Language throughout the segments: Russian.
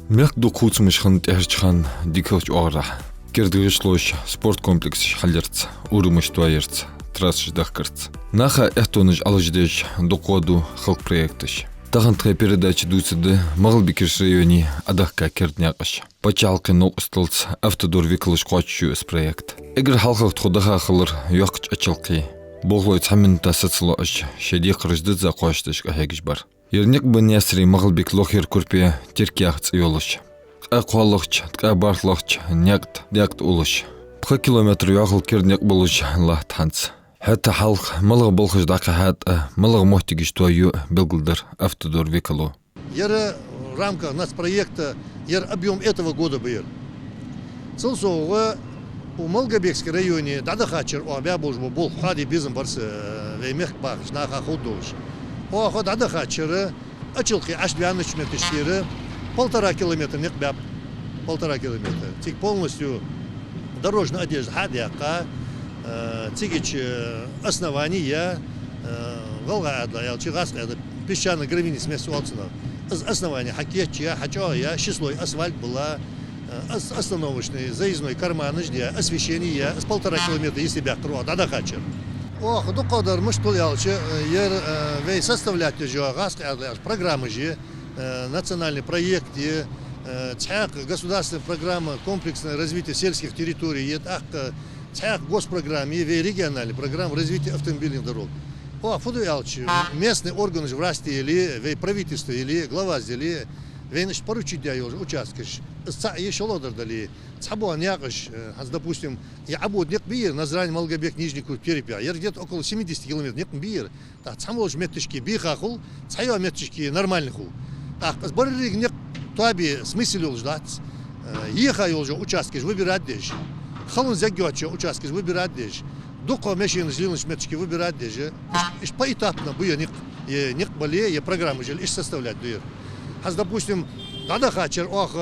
Мягк докуцмыш хан тяжхан дикоч ора. Кердгишлош спорт комплекс халерц, урмыш туаерц, трасс дахкарц. Наха эхтоныш алждеш докоду халк проектыш. Тахантхай передачи дуцеды Мағылбекеш районе адахка кердняқыш. Пачалқы ноқыстылц автодор виклыш қуатшы өс проект. Эгер халқық тұқыдаға қылыр юақыч ачылқи. Болғлой цаминта сацылыш шеде қырыжды за қуаштыш қахегіш бар. Ернек бін ясри Мағылбек лохер көрпе теркияқц иолыш. Қуалықч, барлықч, някт, дяқт улыш. 2 километр юақыл керднек болыш лахтанц. Хәтта халк мылығы болқыш дақы мылығы мохтигиш туаю белгілдір автодор векалу. В рамках нацпроекта объем этого года был. Целсового у Мылгобекском районе дадахачер обя божбу бол хади безым барсы веймех бахш на хаходуш. О ход дадахачера очилки ашбяныч метешкері 1,5 километра некбяб 1,5 километра. Тик полностью дорожная одежда хадяка. Тигич основания Волгада, Ялчигасская, песчаный гравийный смесь Уолцина. Основание хакетчия, хачоя, числой асфальт была, остановочный, заездной карман, освещение, с 1,5 километра, если бях круа, да хачер. Ох, до кадар мы что ялче, вей составлять программы же, национальный проект, государственная программа комплексное развитие сельских территорий, госпрограмме и региональной программы развития автомобильных дорог. Местные органы власти или правительство или глава сделали, поручить участки. Еще лодер дали. Допустим, я обуд нет бир, на зрань Мылгобек Нижнику Перепя. Я где-то около 70 километров нет бир. Так, самолож меточки бихахул, цайо меточки нормальных. Так, сборы нет туаби смысл ждать. Ехай уже участки выбирать дальше. Халун загёча участки выбирать дальше. Дуко мешин злилыш меточки выбирать дальше. Иш поэтапно буя ник более программы же иш составлять дуер. Допустим, дадахачер ох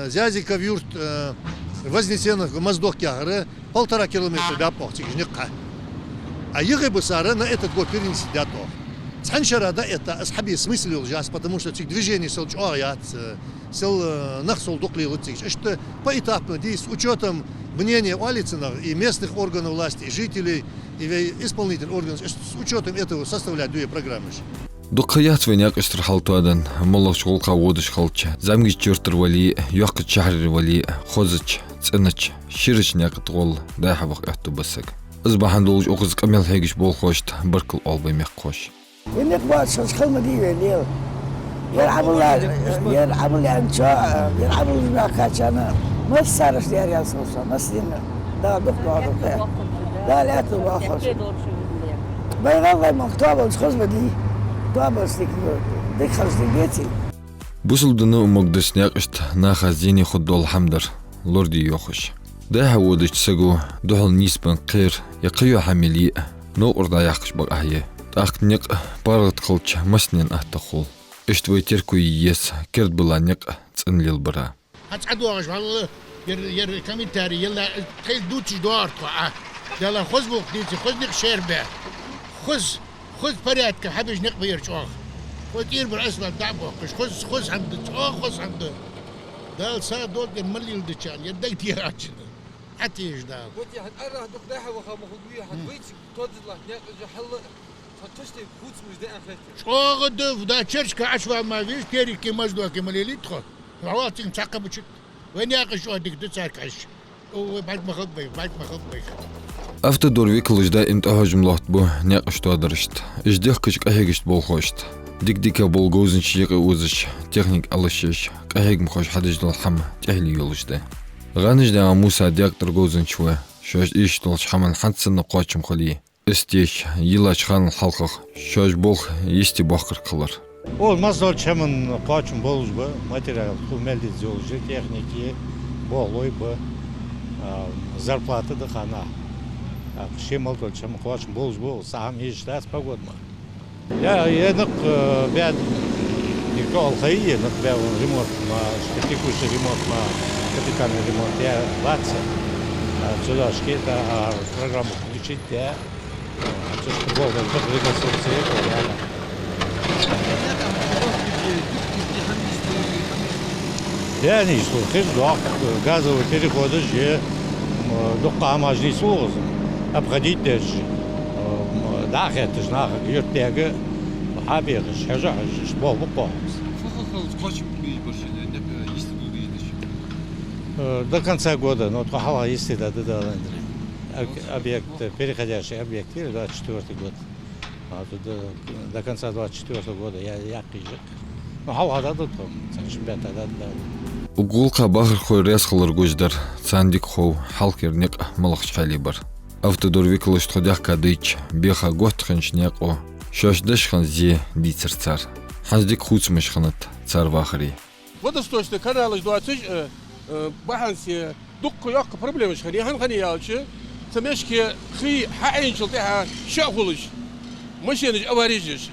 зязиков юрт вознесенных моздок кягры 1,5 километра до похтик никка. А ехай бы сара на этот год перенести до того. Саншарада это асхаби смысл ужас, потому что этих движений сел чоят, сел нахсол дуклил этих. Что поэтапно здесь с учетом мнения Уалицына и местных органов власти, и жителей, и исполнительных органов, с учетом этого составлять две программы. Докаят веняк истрахалтуадан моллах шголка водыш халча. Замгич чертер вали, юақыт шахрир вали, хозыч, цыныч, ширыч някыт гол, дайхавақ әхтубасыг. Избахан долуж оқыз қамел хегіш бол қошт, біркіл албай мек қош. Инек бат шашқылмы дейвен ел. Ер анча, бакачана. Мыс сарыш дер ясылса, мыслені. Да, дұқ. Да, ләті бақош. Байғалғай мақтабыл шқызмы дей. Бусылдыны умогдыш някышт наха зени худдол хамдар, лорди йохыш. Дайха водыш цыгу, духал ниспен қир, яқыю хамили, но урда яқыш баг ахе. Тақт нек парғыт қылч маснен ахта қол. Иштвай терку ес, керд была нек цынлил бара. Ацаду ағыш валы, ер комментарий, елла қил дучиш дуартва. Дала хоз буқ дейці, хоз нек шербе. خذ فرياتك حبيش نقبير شوخ خذ يربر أسفل دعبوكش خذ عندك خذ عندك دال سا دول ملي الدشان يدك يراجن حتى يجدال ودي حد أراه دك داحة وخا مخدوية حد ويت تودل ناقج حل فتشتي خوت مش ده أنفت شو غدف دا تشرشك عشوة ما فيش تيري كي مجدوه كي مليلي تخل رواتي متعقب وشك وين ياقش شو هديك تسارك عش وبعد ما خبي Автодор виклыжда интахажым лохт бу някыш туадырышт. Иждех кычк ахегишт бол хошт. Дик-дика бол гоузынч еғы өзіш, техник алышыш, ахегім хош хадыждал хам тяхли йолышды. Ғаныжда амуса диактор гоузынч ве, шош иштолш хаман хантсыны қуачым қали. Истеш, елач хан халқық, шош бол есті бақыр қылыр. Ол маздал чамын қуачым болуш бы, материал, хумелдет золжы, техники, болой бы, зарплаты да хана. Шемал только чем хочем был сам езжать погодно. Я нак бед никто алхаие нак бед ремонт на текущий ремонт на капитальный ремонт я латся сюда шкета программу включить я что было как реконструкция يعني خير ضعف газовый переходы же دقة مجلس وغز أبغديت دج داخل تجناخ يرتاج حبيغش حاجة شبه بقى Сколько برشلونة يستدو ديش. до конца года, но хава есть да объект переходящий объект 24 год. А тут до конца 24 года я қижық. Но хава да тут чемпионат да. Угулка бахыр хой рясхалар гождар, цандик хоу халкерник малахч халибар. Автодор виклыш ходях кадыч, беха гостханчняк о, шашдашхан зе дицерцар. Хаздик хуцмышханат цар вахри. Водосточный канал 20 баханси дук як проблемы шхани хани ялчы. Самешки хи хаинчыл тиха шахулыш. Машиныш аварижиш.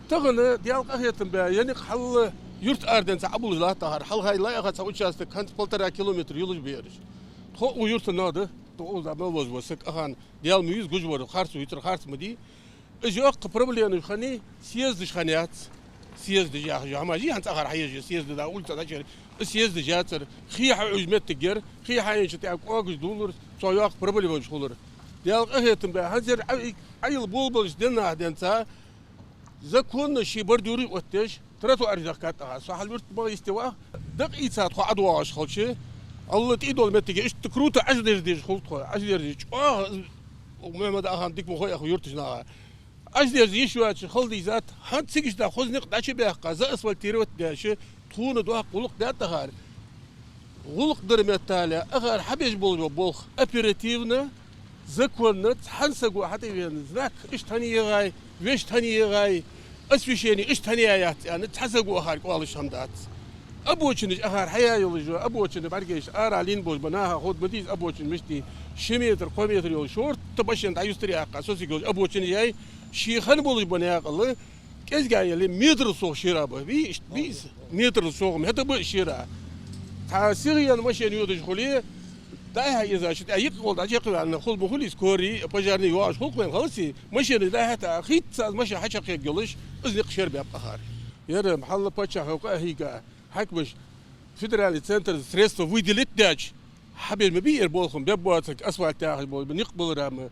Тагыны диал кахетин бе, яни хал yurt arden sabul lahtar hal hay la yagat sa участок 1,5 километр юлыш бериш. Хо у yurtun adı to o zaman vozvosek ahan dial müyüz güç var harsu yitr harsu mudi. Yok problemi khani siyazdish khaniyat siyazdish ya ama ji hant akhar hayaj siyazdi da ulta da cher siyazdish yatır khiha uzmet tiger khiha yinch ta qogus dolur so yok problemi olur. Dial qahetim be hazır ayıl bulbul denna densa zakon shi barduri otesh تراتو أرزاقات صح الورت بغى يستوى دقيقة خو عدوا خلشة الله تيدول متجي إيش تكروت عجدر ديج خلط عجدر ديج وما دا أخان ديك مخوي أخو يرتجنا عجدر ديج شو خلدي ذات هاد سيجش دا خوز نق داشة بيا قزا أسفل تيروت داشة تخون دوا قلق دا تهار غلق درمت تالي أغار حبيش بول أبيراتيفنا زكونا تحنسقوا حتى ذاك إيش تاني يغاي ويش تاني يغاي أسفيشيني إيش تانيات يعني تحسقوا أخار قوالش همدات أبوچنج أخار حياة يولجوا أبوچن برجيش أرالين بوج بناها خود مديز أبوچن مشتي شميتر قوميتر يول شورت تبشين تعيستري أقا سوسي جوج أبوچن جاي شيخان بولج بناها قال كيس جاي اللي متر صوغ شرابه بيس متر صوغ مهتا بو شرا تاسيريا ماشين يودج خليه داها إذا شت أيق قول أجيق عن خل بخليس كوري بجارني يواش خل كوين خلصي ماشين داها تأخيت ساز ماشي حشق يجلش أزنق شر بيبقى خار يا محل بتشا هوكا هيكا حكمش فيدرالي سنتر ستريسو ويدلت داش حبيل مبير بولخم بيبواتك أسوأ تاخذ بول بنقبل رام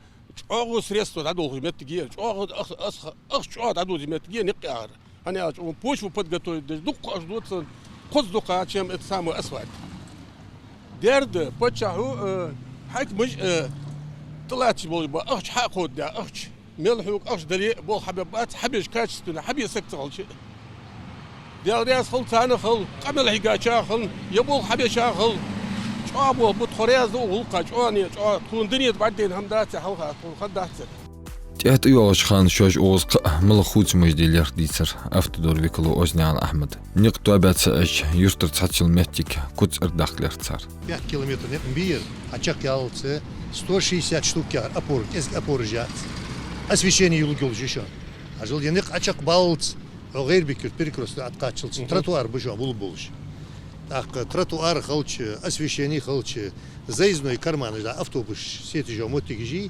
أغو ستريسو تعدو خدمت جير أغو أخ شو تعدو خدمت جير نقيار أنا أش بوش وبتقطو دق أجدود خذ دقات شام اتسامو أسوأ درد بتشاهو حكمش طلعت بول بأخش حاقود دا أخش ملحوق أخش دلي بول حبيبات حبيش كاتشتنا حبي سكتغل شيء ديال رياس خل ثاني خل قبل حقا شاخل يبول حبي شاخل شابو بتخريز وولقا شواني تكون دنيا بعدين همدات حلقة تكون خدات تحت يواش خان شوش أوزق ملخوت مجديلر ديسر أفتدور ويكلو أزنيان أحمد نقطة بعد سأش يرتر تحتشل مهتك كتس أرداخ لرتسار 5 километров нет бир очаг ялцы 160 штук опор опор жат освещение юлгул еще а жил денег очаг балц غير بكر перекрест откачился тротуар бежал булбулш так тротуар халчы освещение халчы заездной карманы да автобус сети же мотигижи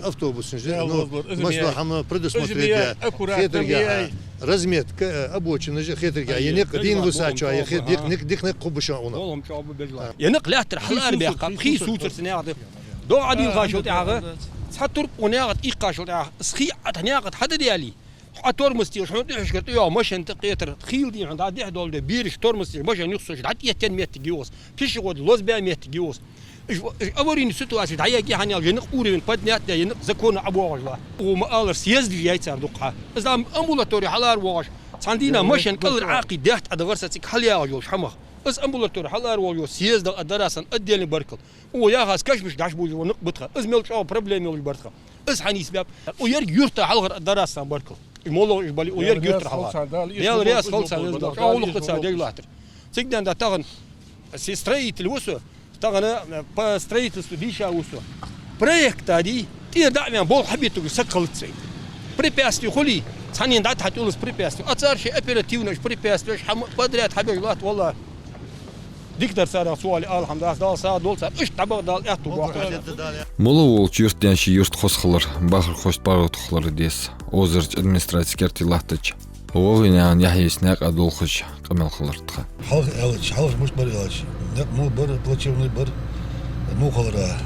автобус ну можно хам предусмотреть хетерга разметка обочины же хетерга ينق دين وساچا يخ ديك قبشا والله شعب بالله ينق لا ترحلار بيقى خي سوتر سناغد دو عدي غاشو تاغه تحطر وناغد ايقاشو تاغه سخي اتناغد حد ديالي اتور مستي شنو دحشكت يا مش انت قيتر خيل دي عند دح دول ده بيرش تور مستي مش نقصش حتى 100 جيوس فيش غود لوز بها 100 جيوس أورين سيتواسي دعيا كي حني الجنق أوري من بدنيات ده ينق زكون أبو عجلة وما قال سياز اللي يتصير دقها إذا أمبولاتوري حلار واش عندنا مشن كل عاقي دهت أدفرساتك حليا وجوش حمخ إذا أمبولاتوري حلار وجوش سياز ده الدراسة أديني بركل ويا خاص كاش مش داش بوجو نقبتها إذا ملش أو بروبلم يلش بركل إذا حني سبب ويرج يرتا حلقة الدراسة بركل المولو إجبالي ويرج يرتا حلقة يا رياس خلص أو لقطة سادة لاتر سيدنا ده تغن سيستريت الوسو تغنى строительство бища усо проект ади ти дa'мен бол хабиту сакалцей препятствий хули цанин да татулс препятствий ацарши оперативно препятствий подряд хабилат والله диктор сара суали алхамдас дал са долса үш табак дал яту Мола ол юрттянши юрт хосхылар бахыр хош баротхылар дес озырч администрация кертилахтыч وغينا يحيس ناق أدولخش قمل خلرتها حلق مش بر يلاش مو بر بلاتشيفني بر مو خلرا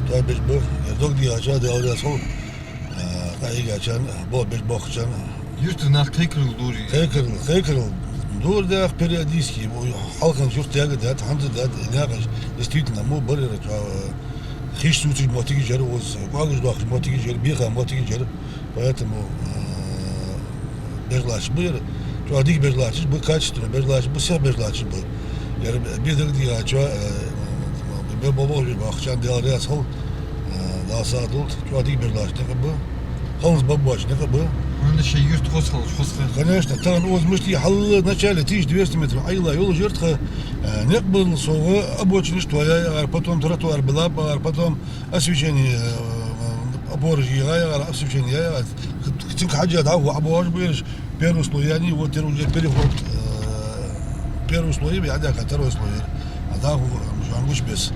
توي بيش بر يدوك دي أجا دي أولي أصول قايق أجان بول بيش بوخشان Yurtuna kıykırıl خيكر دور ده периодически حلقن شفت يا قد حمد ده ناقش действительно مو بر خيش سوتش موتيجي جر وز باغش باخش موتيجي جر بيخا موتيجي جر поэтому بيرلاش بير تو اديك بيرلاش بو качественно بيرلاش بو все بيرلاش بو يا بيدك دي ача بابا باخشان ديال راسل دا سادولت تو اديك بيرلاش تقبل خلص باباش تقبل Onda şey yurt kosqal. Конечно, там оз мышли حل вначале 1200 метров, айла юл жертха некбыл соғы обочина твоя, потом тротуар была, потом освещение опоры освещение. Тик хаджа да, обож бирш первый слой, они вот уже переход первый слой, я да второй слой. А да жангуш без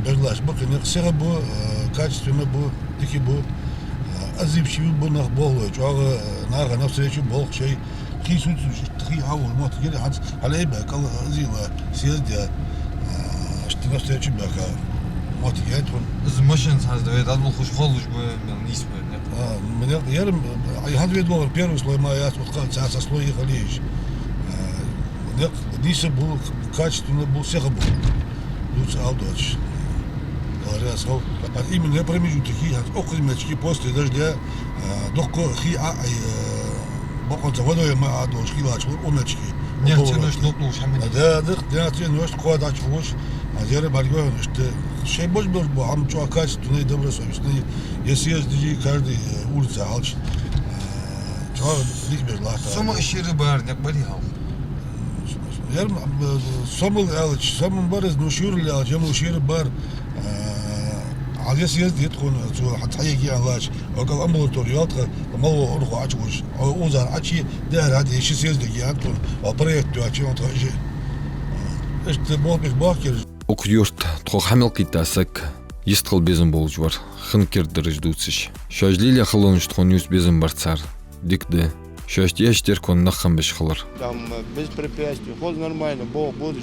берлаш, бок не сера бу качественно бу, таки бу أزيب شيء بنخ بول جوا ناقة نفس الشيء بول شيء خي سوت خي حاول ما تجري حد على إيه بقى الله زي ما سيادة نفس الشيء بقى ما تجري تون Zmashins has the way that will خوش خالص بو من نسبة. من يرم هاد بيدور بيرو سلوي ما ياس متقال ساعة سلوي خليش نيس بو качественно بو سيخبو لوتس أودوش раз хол именно промежутки около после дождя доко хи бокон заводой мы адошки лач умечки Нефтяной лопнул шамин. да нефтяной квадач вош азере баргой что шей бош был ам чё качественно и добросовестно если ездили каждый улица алч чё ликбер лахта Сома işleri бар, не барихал. Yer somul alç somul barız nuşur alç nuşur bar عايز يزيد يدخل حتى يجي علاش وقال امبولاتوريات ما هو روح عجوش او زار عشي دار هذه شيء يزيد يانتون وبريت عشي وتجي ايش تبغى باكر Окюрт тох хамел китасак естқал безен болж бар. Хынкер дырыждуциш. Шажлилия халонш тхонюс безен барцар. Дикде. Шаштиештер кон нахам беш халар. Там без препятствий, ход нормально, Бог будешь,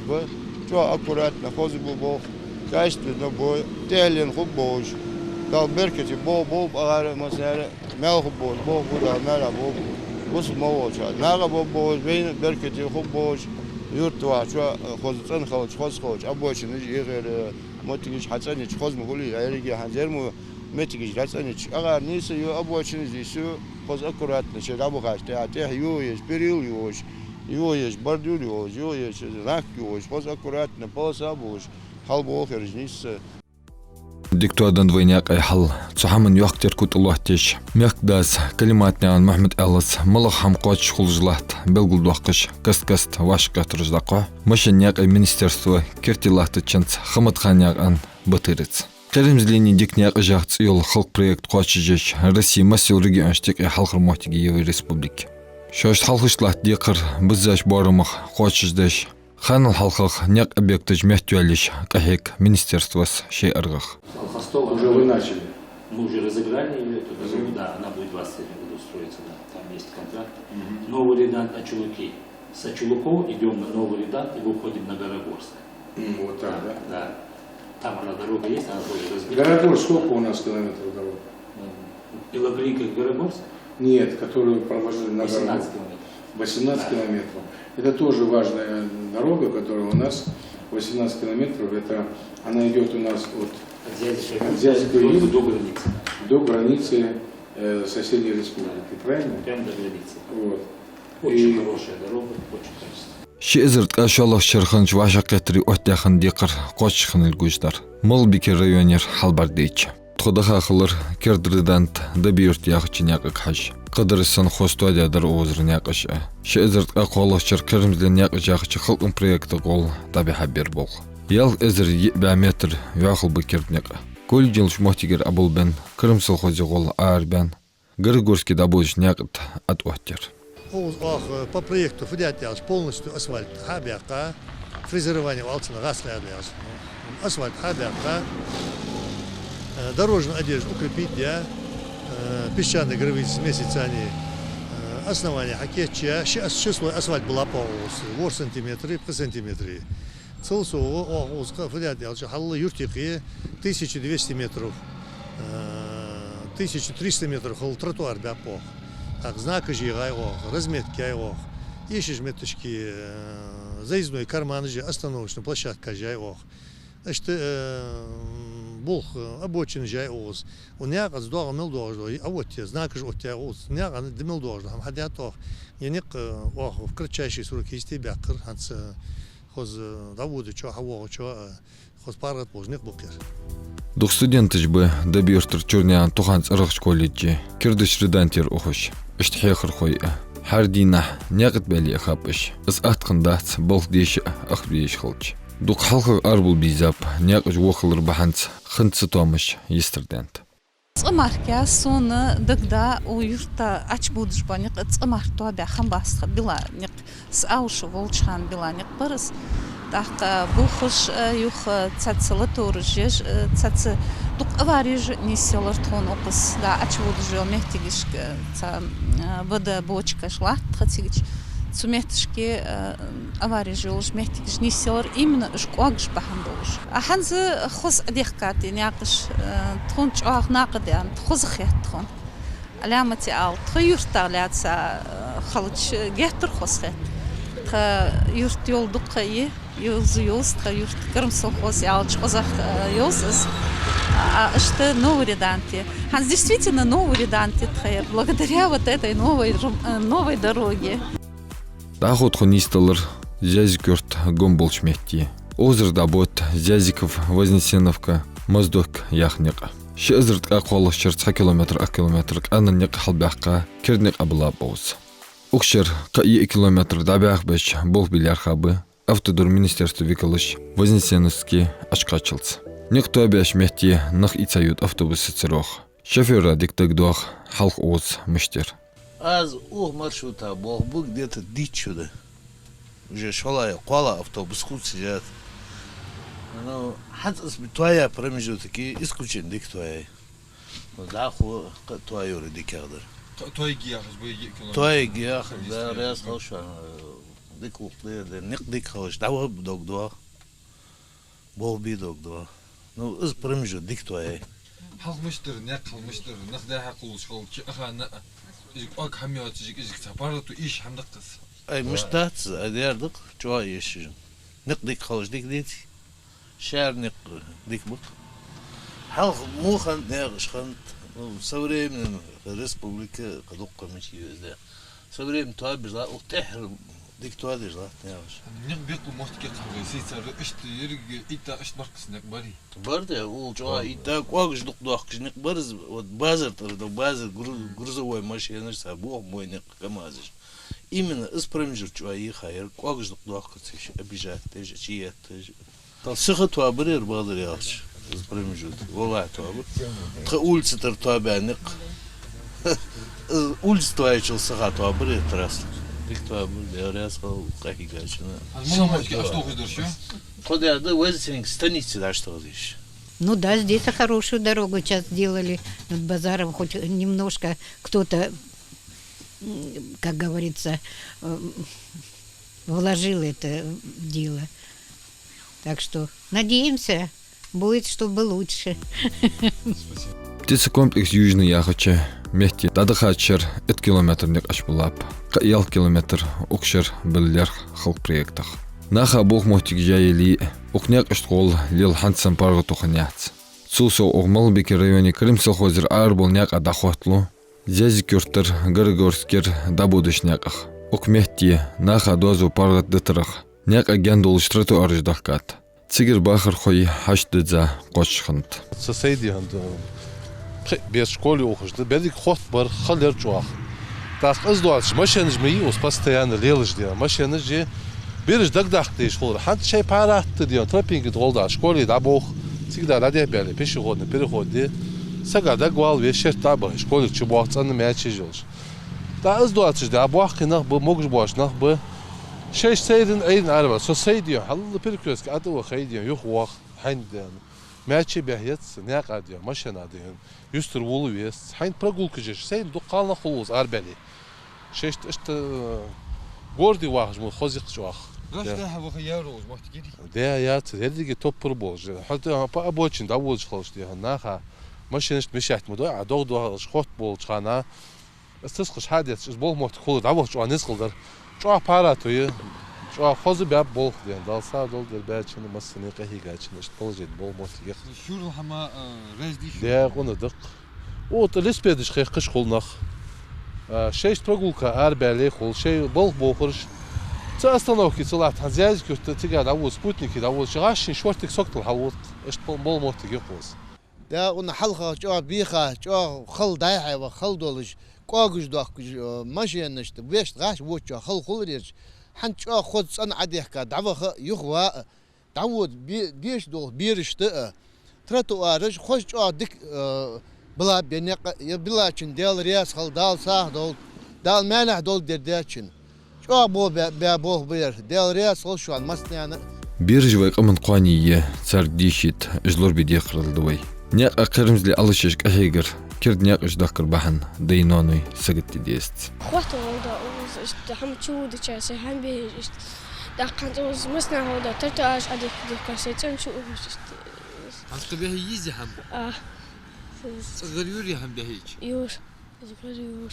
что аккуратно, ход был, качественно бой, телен хуб бож, дал беркети бол, агар масера, мел хуб бол, буда мера бол, бус молоча, нага бол, бейн беркети хуб бож, юртва, что ход цен ход, обочины жигер, мотигич хацанич, ход мгули, аэриги ханзерму, метигич хацанич, агар нисы ю обочины здесь ход аккуратно, че рабухаш, те юеш, перил юеш, бордюр юеш, рак юеш, ход аккуратно, полоса бож. حلبو خرجنيس دكتور دوينياق اي حل صحمن يوقتر كوت الله تيش ميقداس كلماتني عن محمد ألس ملغ حمقوش خلجلات بلغل دوقش كست واشقة ترجدقوا مشن اي منسترسو كيرتي الله تچنس خمد خانياق عن بطيرت قرمزليني ديكنياق اجاقت يول خلق проект قواشجيش روسيا مسيو ريجيون شتيق اي حلق المحتيجي يوي ريسبوبليك شوشت حلقشلات ديقر بزاش بارمخ قواشجدش خان الحلقة نيق объектыж мехтюалиш кахек министерствос шей аргах. Уже вы начали. Мы уже разыграли ее, да, она будет в 23 году строиться, да, там есть контракт. Новый редакт на Чулуки. С Чулуков идем на новый редакт и выходим на Горогорск. Вот так, да? Да. Там она дорога есть, она тоже разбита. Горогорск, сколько у нас километров дорог? Белогринка и Горогорск? Нет, которую проложили на 18 Горогорск. километров. 18 километров. Это тоже важная дорога, которая у нас 18 километров. Это она идет у нас от Зязьково до границы соседней республики, правильно? Прямо до границы. Вот. Очень хорошая дорога, очень качественная. شئزرت أشالله شرخنج واشقتري أتيخن ديقر قوشخن الجوجدار مال بكر ريونير حلبر ديتش تخدخ خلر كردردانت دبيرت ياخچن ياقق حش قدرسن خوستو دادر اوزر ناقش شئزرت أقوله شركرمزلن ياقش ياخچ خلقن проекты قول تابع حبير بول يال ازر يبع متر ياخل بكر ناقه كل جلش محتيجر أبول بن كرمسل خوزي قول آربان Горогорский добылش нягт от оттер. По проекту Федятиалс полностью асфальт хабяка, фрезерование валцина газ хабяка, асфальт хабяка, дорожную одежду укрепить, песчаные гравийцы смесить они, основание хакетча, число асфальт была по 8 сантиметров по сантиметре. Целсу оз кафедат ялча халлы юртики 1200 метров. 1300 метров хол тротуар бяпо. Так знаки жигай о, разметки о. Ещё меточки заездной карман же остановочная площадка жай о. Значит, Бог обочин жай оз. У меня от сдога мил дождой, а вот те знаки же от тебя оз. У меня дымил дождой, хам хотят о. Я не в кратчайшие сроки из тебя кр, ханц хоз давуды чё хаво чё хоз паргат божник букер. Дух студенты бы добьёртер чёрня туханц ыргыч колледжи. Кирдыш редантер охош. Иштхехр хой. Хардина нягыт бәли хапыш. Из атқындац болх деш ахбеш хылч. Дух халқы арбул бизап нягыч вохылыр баханц хынцы томыш естердент. Цымаркя соны дыгда уюрта ач будыш баник цымартуа бяхан басқа била ник с аушы волчхан била ник барыс. Так бухыш юх цацылы торыжеш цацы дук авариж неселар тон опыс да ач будыш мехтигиш ца бада бочка шлат хатигич цумехтишки авариж олш мехтигиш неселар именно шкуагш бахандолш. Аханзы хоз дехкати някыш тон чоах нақыдан хоз хеттхон. Алямати ал тюрта ляца халыч геттер хоз хет. Юрт yol дуккайы юз юрт кырм совхоз ялч хозах юзс что новый редакте. Ханс действительно новый редакте благодаря вот этой новой дороге. Дахот хонисталар Зязикёрт гомболчметти. Озер дабот Зязиков Вознесеновка Моздок яхнега. Шезерт аквалыш 40 километр аннек халбахка кернек аблабоз. Укшер 2 километр дабях беш бол билярхабы автодор министерство викалыш Вознесеновский ашкачылц. Никто обяш мехти нах ицают автобусы церох. Шофера диктагдох халк оз мыштер. Аз маршрута был где-то дичуда. Уже шла квала автобус худ сидят. Ну, хат твоя промежутки исключен дик твоя. Да ху твою дикадр. Твои гиах бы твои гиах да раз хорошо. Дик упле да ник дик хорошо. Да вот дог два. Бол би дог два. Ну, из промежут дик твоя. халмыштыр, не халмыштыр, нахда хакулш халчы ахана. Ак хамият жик сапарату иш хамдакс. Ай мыштац адердик чуа ешин. Ник дик хорош дик дит. Шар ник дик бук. Хал мухан нершхан современная республика кадукка мичиёзда. Современный туабизла ухтехр диктуадизла нерш. Ник беку мостке кавсица ишт ерге ита ишт барксынак бари. Барда ул чуа ита квагж дук ник барз вот базар грузовой машина сабу мой ник камазиш. Именно из промежутка чуа ихайр квагж дук обижать теж чиет теж. Талсыха туабрер бадыр яхш. Из промежутка. Вола туабр. Тха улица туабяник. Улица твоя сыха туабрер трасс. Я рассказал, как и гачина. А что вы дальше? Куда да возить станицы да что здесь? Ну да, здесь хорошую дорогу сейчас сделали над базаром, хоть немножко кто-то, как говорится, вложил это дело. Так что надеемся, будет, чтобы лучше. Птицекомплекс Южный Яхача. Мехти тадыхачер 1 километр нек ашбулап. 1 километр укшер билер халк проектах. Наха бог мохтик жайли укняк школ лил хансан паргы туханяц. Сусо огмал беки районе Крым совхозер арбол няк адахотлу. Зязикёртер Горгорскер дабудышняках. Укмехти наха дозу паргы дытрах. Няк агендол штрыту арждахкат. Цигер бахар хой хаштыдза кочхант. Соседи без школы ухожды, бедик ход бар халер чуах. Так издуатш машина жмей ус постоянно лелж дия. Машина же берж дагдахты школы. Хант чай паратты дия. Тропинги долда школы да бог. Всегда ради бели пешеходный переход дия. Сага дагвал вечер таба школы чубах цанны мячи жилш. Да издуатш да бог кинах бы могж бош нах бы. Шеш сейден эйн арба. Соседи халлы перекрестки атова хайдия юх вах ханден. Мячи бяхец няк адия машина дия. Юстер волу вес. Хайн прогулка жеш. Сейн дукална хулус арбели. 6 гордый вахж мы хозик чуах. Раш да ваха яроз махт гири. Да я цедиге топ пробож. Хотя по обочин да воз хлош я наха. Машинаш мешать мы да дог шхот бол чана. Стысқыш хадет бол мохт холод авох чуа несқылдар. Чуа пара тойы. Чуа хозы бәп бол ден далса дол дер бәчini масыны қахигачин ишт бол жет бол мохт гех. Шурл хама разди. Да қоныдық. Вот леспедиш қиш қолнақ. 6 прогулка арбәле хол 6 бол бохырш. Ца остановки целат хозяйский тига да вот спутники да вот шашин шортик соктал хавот ишт бол мохт гех қос. Да он халха чуа биха чуа хал дайха ва хал долыш. قاقش داخل ماشي نشت بيش غاش وجه خل خلريج حنش خد صن عديه كدعوة يخوا دعوة بيش دو بيرشت ترتو أرج خوش دك بلا بينق يبلا چن دال رياس خل دال ساه دال مانع دول درداشن شو بو بو بير دال رياس خل شو المستيان بيرجوي قمن قانية صار ديشيت اجلور بدي يقرل دوي نيق أقرمز لي ألشش كهيجر كرد نيق إش دكر بحن دينانوي سجت ديست خوات هودا است هم چود چه هم به است دقیقاً از مسنا هودا ترتاش ادیک دکاسه چن شو است حتى به يزي هم غيوري هم به هيك يور غيور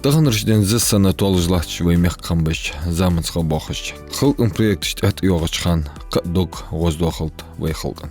تغن رشدين زي سنة طولجلات شوي ميقام باش زامن سخل باخش خلق ام برويكت اشتات يوغش خان قدوك غوز دوخلت وي خلقن